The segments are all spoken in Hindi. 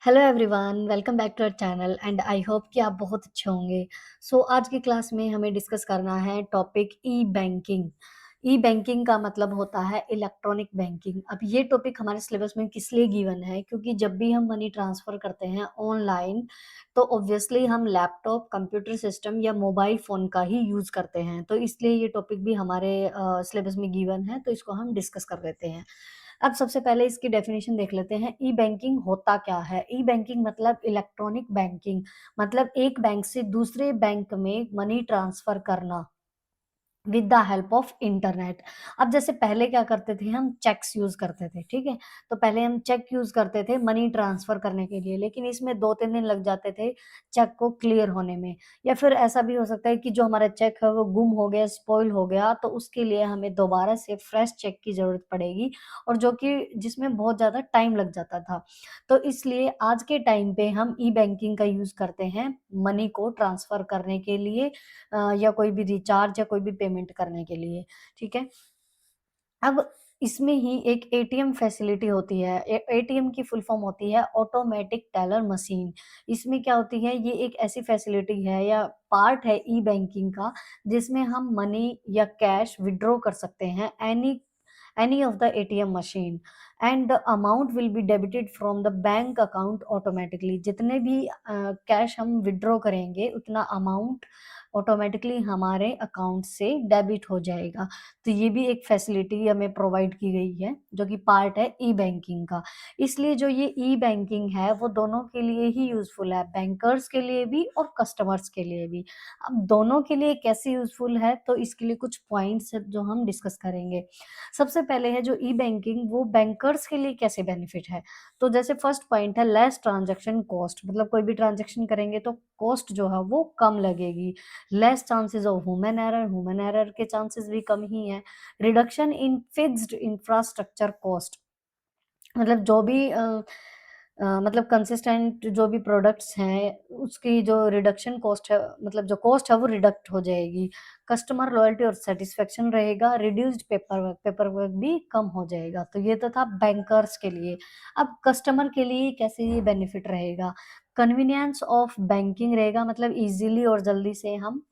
Hello everyone, welcome back to our channel and I hope कि आप बहुत अच्छे होंगे। आज की क्लास में हमें डिस्कस करना है टॉपिक ई बैंकिंग। ई बैंकिंग का मतलब होता है इलेक्ट्रॉनिक बैंकिंग। अब ये टॉपिक हमारे सिलेबस में किस लिए गिवन है, क्योंकि जब भी हम मनी ट्रांसफ़र करते हैं ऑनलाइन तो ऑब्वियसली हम लैपटॉप, कंप्यूटर सिस्टम या मोबाइल फ़ोन का ही यूज़ करते हैं। तो इसलिए ये टॉपिक भी हमारे सिलेबस में गिवन है, तो इसको हम डिस्कस कर लेते हैं। अब सबसे पहले इसकी डेफिनेशन देख लेते हैं। ई बैंकिंग होता क्या है? ई बैंकिंग मतलब इलेक्ट्रॉनिक बैंकिंग, मतलब एक बैंक से दूसरे बैंक में मनी ट्रांसफर करना with the help of internet. अब जैसे पहले क्या करते थे, हम चेक्स यूज करते थे, ठीक है। तो पहले हम चेक यूज करते थे मनी ट्रांसफर करने के लिए, लेकिन इसमें 2-3 दिन लग जाते थे चेक को क्लियर होने में। या फिर ऐसा भी हो सकता है कि जो हमारा चेक है वो गुम हो गया, स्पॉइल हो गया, तो उसके लिए हमें दोबारा से फ्रेश चेक की जरूरत पड़ेगी, और जो कि जिसमें बहुत ज्यादा टाइम लग जाता था। तो इसलिए आज के टाइम पे हम ई बैंकिंग का यूज करते हैं मनी को ट्रांसफर करने के लिए, या कोई भी रिचार्ज या कोई भी पेमेंट करने के लिए, ठीक है। अब इसमें ही एक एटीएम फैसिलिटी होती है। एटीएम की फुल फॉर्म होती है ऑटोमेटिक टेलर मशीन। इसमें क्या होती है, ये एक ऐसी फैसिलिटी है या पार्ट है ई बैंकिंग का, जिसमें हम मनी या कैश विड्रॉ कर सकते हैं any of the ATM machine and the amount will be debited from the bank account automatically। जितने भी कैश हम विड्रॉ करेंगे उतना अमाउंट ऑटोमेटिकली हमारे अकाउंट से डेबिट हो जाएगा। तो ये भी एक फैसिलिटी हमें प्रोवाइड की गई है, जो कि पार्ट है ई बैंकिंग का। इसलिए जो ये ई बैंकिंग है वो दोनों के लिए ही यूजफुल है, बैंकर्स के लिए भी और कस्टमर्स के लिए भी। अब दोनों के लिए कैसे यूजफुल है, तो इसके लिए कुछ पॉइंट्स है जो हम डिस्कस करेंगे। सबसे पहले है जो ई बैंकिंग, वो बैंकर्स के लिए कैसे बेनिफिट है। तो जैसे फर्स्ट पॉइंट है लेस ट्रांजैक्शन कॉस्ट, मतलब कोई भी ट्रांजैक्शन करेंगे तो कॉस्ट जो है वो कम लगेगी। Less chances of human error के चांसेस भी कम ही है। Reduction in fixed infrastructure cost, मतलब जो भी मतलब कंसिस्टेंट जो भी प्रोडक्ट्स हैं उसकी जो रिडक्शन कॉस्ट है, मतलब जो कॉस्ट है वो रिडक्ट हो जाएगी। कस्टमर लॉयल्टी और सेटिस्फेक्शन रहेगा। रिड्यूस्ड पेपर वर्क भी कम हो जाएगा। तो ये तो था बैंकर्स के लिए। अब कस्टमर के लिए कैसे ये बेनिफिट रहेगा। कन्वीनियंस ऑफ बैंकिंग रहेगा, मतलब इजीली और जल्दी से हम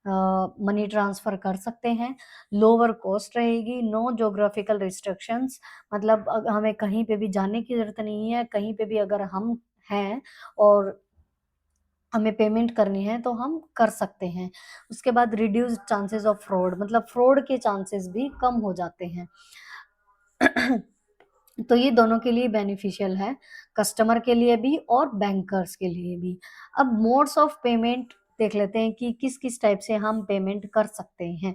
मनी ट्रांसफर कर सकते हैं। लोअर कॉस्ट रहेगी। नो ज्योग्राफिकल रिस्ट्रिक्शंस, मतलब हमें कहीं पे भी जाने की ज़रूरत नहीं है। कहीं पे भी अगर हम हैं और हमें पेमेंट करनी है तो हम कर सकते हैं। उसके बाद रिड्यूस्ड चांसेस ऑफ फ्रॉड, मतलब फ्रॉड के चांसेस भी कम हो जाते हैं। तो ये दोनों के लिए बेनिफिशियल है, कस्टमर के लिए भी और बैंकर्स के लिए भी। अब मोड्स ऑफ पेमेंट देख लेते हैं कि किस किस टाइप से हम पेमेंट कर सकते हैं।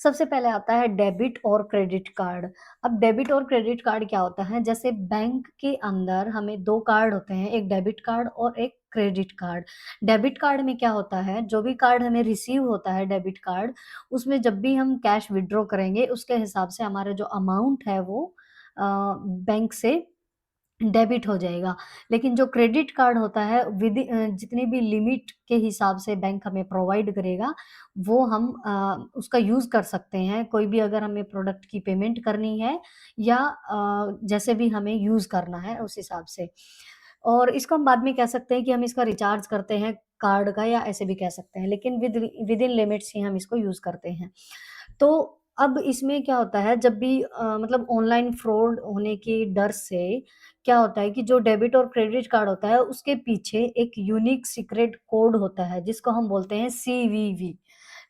सबसे पहले आता है डेबिट और क्रेडिट कार्ड। अब डेबिट और क्रेडिट कार्ड क्या होता है, जैसे बैंक के अंदर हमें दो कार्ड होते हैं, एक डेबिट कार्ड और एक क्रेडिट कार्ड। डेबिट कार्ड में क्या होता है, जो भी कार्ड हमें रिसीव होता है डेबिट कार्ड, उसमें जब भी हम कैश विड्रॉ करेंगे उसके हिसाब से हमारा जो अमाउंट है वो बैंक से डेबिट हो जाएगा। लेकिन जो क्रेडिट कार्ड होता है जितनी भी लिमिट के हिसाब से बैंक हमें प्रोवाइड करेगा, वो हम उसका यूज़ कर सकते हैं। कोई भी अगर हमें प्रोडक्ट की पेमेंट करनी है या जैसे भी हमें यूज़ करना है उस हिसाब से। और इसको हम बाद में कह सकते हैं कि हम इसका रिचार्ज करते हैं कार्ड का, या ऐसे भी कह सकते हैं, लेकिन विद इन लिमिट्स ही हम इसको यूज़ करते हैं। तो अब इसमें क्या होता है, जब भी मतलब ऑनलाइन फ्रॉड होने की डर से क्या होता है कि जो डेबिट और क्रेडिट कार्ड होता है उसके पीछे एक यूनिक सीक्रेट कोड होता है, जिसको हम बोलते हैं सीवीवी,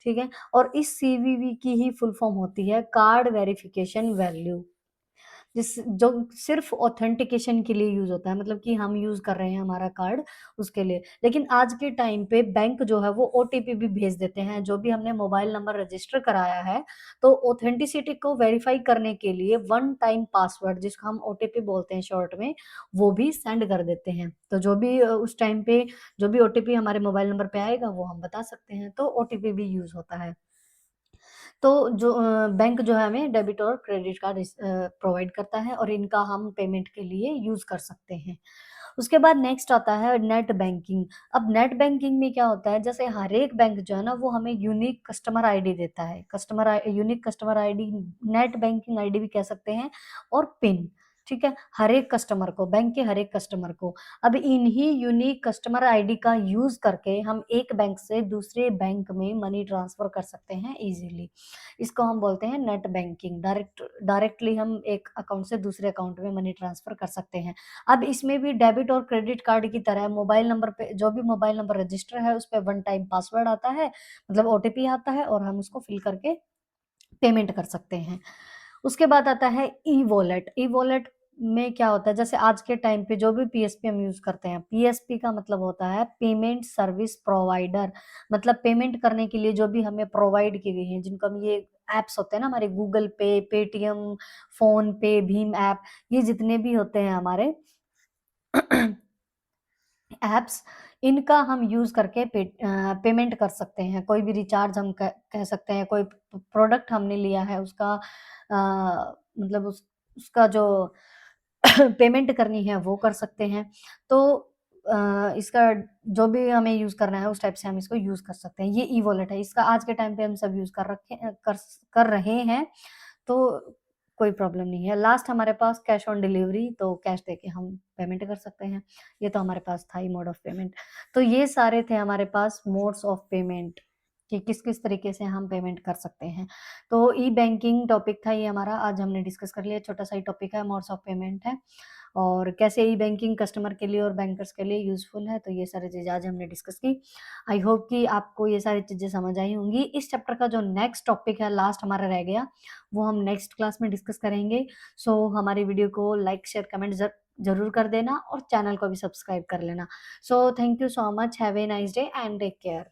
ठीक है। और इस सीवीवी की ही फुल फॉर्म होती है कार्ड वेरिफिकेशन वैल्यू, जो सिर्फ ऑथेंटिकेशन के लिए यूज़ होता है, मतलब कि हम यूज़ कर रहे हैं हमारा कार्ड उसके लिए। लेकिन आज के टाइम पे बैंक जो है वो ओटीपी भी भेज देते हैं, जो भी हमने मोबाइल नंबर रजिस्टर कराया है, तो ऑथेंटिसिटी को वेरीफाई करने के लिए वन टाइम पासवर्ड, जिसको हम ओटीपी बोलते हैं शॉर्ट में, वो भी सेंड कर देते हैं। तो जो भी उस टाइम पे जो भी ओटीपी हमारे मोबाइल नंबर पे आएगा वो हम बता सकते हैं, तो ओटीपी भी यूज़ होता है। तो जो बैंक जो है हमें डेबिट और क्रेडिट कार्ड प्रोवाइड करता है, और इनका हम पेमेंट के लिए यूज़ कर सकते हैं। उसके बाद नेक्स्ट आता है नेट बैंकिंग। अब नेट बैंकिंग में क्या होता है, जैसे हर एक बैंक जो है ना वो हमें यूनिक कस्टमर आईडी देता है। Unique customer ID, net banking ID भी कह सकते हैं, और पिन, ठीक है? हर एक कस्टमर को, बैंक के हर एक कस्टमर को। अब इन्हीं यूनिक कस्टमर आईडी का यूज़ करके हम एक बैंक से दूसरे बैंक में मनी ट्रांसफ़र कर सकते हैं ईज़िली। इसको हम बोलते हैं नेट बैंकिंग। डायरेक्टली हम एक अकाउंट से दूसरे अकाउंट में मनी ट्रांसफ़र कर सकते हैं। अब इसमें भी डेबिट और क्रेडिट कार्ड की तरह मोबाइल नंबर पे, जो भी मोबाइल नंबर रजिस्टर है, उस पे वन टाइम पासवर्ड आता है, मतलब ओटीपी आता है, और हम उसको फ़िल करके पेमेंट कर सकते हैं। उसके बाद आता है ई-वॉलेट। ई-वॉलेट में क्या होता है, जैसे आज के टाइम पे जो भी पीएसपी हम यूज़ करते हैं, पीएसपी का मतलब होता है पेमेंट सर्विस प्रोवाइडर। मतलब पेमेंट करने के लिए जो भी हमें प्रोवाइड की गई हैं, जिनको हम ये ऐप्स होते हैं ना हमारे, गूगल पे, पेटीएम, फ़ोन पे, भीम ऐप, ये जितने भी होते हैं हमारे ऐप्स, इनका हम यूज़ करके पेमेंट कर सकते हैं। कोई भी रिचार्ज हम कह सकते हैं, कोई प्रोडक्ट हमने लिया है उसका मतलब उसका जो पेमेंट करनी है वो कर सकते हैं। तो इसका जो भी हमें यूज़ करना है उस टाइप से हम इसको यूज़ कर सकते हैं। ये ई-वॉलेट है, इसका आज के टाइम पे हम सब यूज़ कर रहे हैं, तो कोई प्रॉब्लम नहीं है। लास्ट हमारे पास कैश ऑन डिलीवरी, तो कैश देके हम पेमेंट कर सकते हैं। ये तो हमारे पास था ही मोड ऑफ पेमेंट। तो ये सारे थे हमारे पास मोड्स ऑफ पेमेंट, कि किस-किस तरीके से हम पेमेंट कर सकते हैं। तो ई-बैंकिंग टॉपिक था ये हमारा, आज हमने डिस्कस कर लिया, छोटा-सा ही टॉपिक है, मोड्स ऑफ पेमेंट है, और कैसे ई-बैंकिंग कस्टमर के लिए और बैंकर्स के लिए यूज़फुल है, तो ये सारी चीज़ें आज हमने डिस्कस की। आई होप कि आपको ये सारी चीज़ें समझ आई होंगी। इस चैप्टर का जो नेक्स्ट टॉपिक है, लास्ट हमारा रह गया, वो हम नेक्स्ट क्लास में डिस्कस करेंगे। सो हमारी वीडियो को लाइक, शेयर, कमेंट ज़रूर कर देना, और चैनल को भी सब्सक्राइब कर लेना। So thank you so much, have a nice day and take care.